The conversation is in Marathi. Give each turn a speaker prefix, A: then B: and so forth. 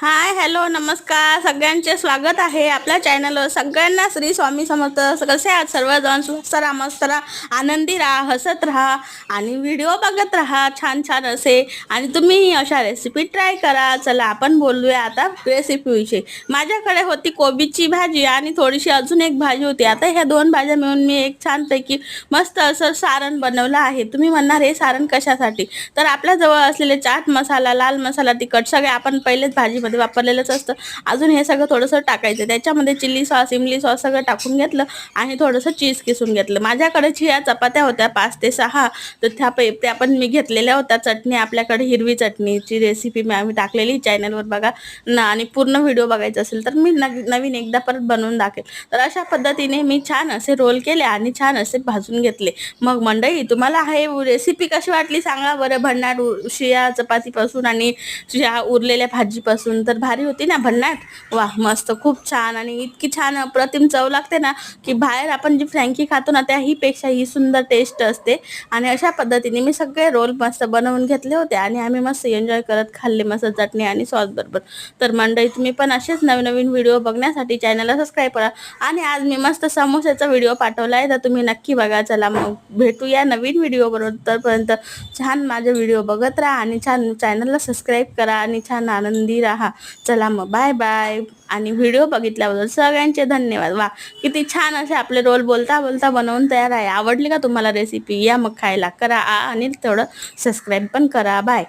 A: हाय हॅलो नमस्कार सगळ्यांचे स्वागत आहे आपल्या चॅनलवर। सगळ्यांना श्री स्वामी समर्थ। कसे आहात सर्वजण? स्वस्थ राहा, मस्त राहा, आनंदी राहा, हसत राहा आणि व्हिडिओ बघत राहा छान छान असे। आणि तुम्ही अशा रेसिपी ट्राय करा। चला आपण बोलूया आता रेसिपीविषयी। माझ्याकडे होती कोबीची भाजी आणि थोडीशी अजून एक भाजी होती। आता ह्या दोन भाज्या मिळून मी एक छानपैकी मस्त असं सारण बनवलं आहे। तुम्ही म्हणणार हे सारण कशासाठी? तर आपल्या जवळ असलेले चाट मसाला, लाल मसाला, तिखट सगळे आपण पहिलेच भाजीमध्ये वापरलेलंच असतं। अजून हे सगळं थोडंसं टाकायचं। त्याच्यामध्ये चिल्ली सॉस, इमली सॉस सगळं टाकून घेतलं आणि थोडंसं चीज किसून घेतलं। माझ्याकडे ह्या चपात्या होत्या 5 ते 6, तर त्या पण मी घेतलेल्या होत्या। चटणी आपल्याकडे हिरवी चटणीची रेसिपी आम्ही टाकलेली चॅनलवर बघा ना, आणि पूर्ण व्हिडिओ बघायचा असेल तर मी नवीन एकदा परत बनवून दाखवेल। तर अशा पद्धतीने मी छान असे रोल केले आणि छान असे भाजून घेतले। मग मंडळी, तुम्हाला हे रेसिपी कशी वाटली सांगा बरं। भन्नाट शिळ्या चपातीपासून आणि शिळ्या उरलेल्या भाजीपासून तर भारी होती ना भन्नाट। वा मस्त, खूप छान आणि इतकी छान अप्रतिम चव लागते ना, की बाहेर आपण जी फ्रँकी खातो ना त्याही पेक्षा ही सुंदर टेस्ट असते। आणि अशा पद्धतीने मी सगळे रोल मस्त बनवून घेतले होते आणि आम्ही मस्त एन्जॉय करत खाल्ले मस्त चटणी आणि सॉस बरोबर। तर मंडळी, तुम्ही पण असेच नवीन व्हिडिओ बघण्यासाठी चॅनलला सबस्क्राईब करा। आणि आज मी मस्त समोसाचा व्हिडिओ पाठवला आहे, तर तुम्ही नक्की बघा। चला मग भेटूया नवीन व्हिडिओ बरोबर। तोपर्यंत छान माझे व्हिडिओ बघत राहा आणि छान चॅनलला सबस्क्राईब करा आणि छान आनंदी राहा। चला मग बाय बाय। आणि व्हिडिओ बघितल्याबद्दल सगळ्यांचे धन्यवाद। वा किती छान असे आपले रोल बोलता बोलता बनवून तयार आहे। आवडली का तुम्हाला रेसिपी? या मग खायला करा आणि थोडं सबस्क्राईब पण करा। बाय।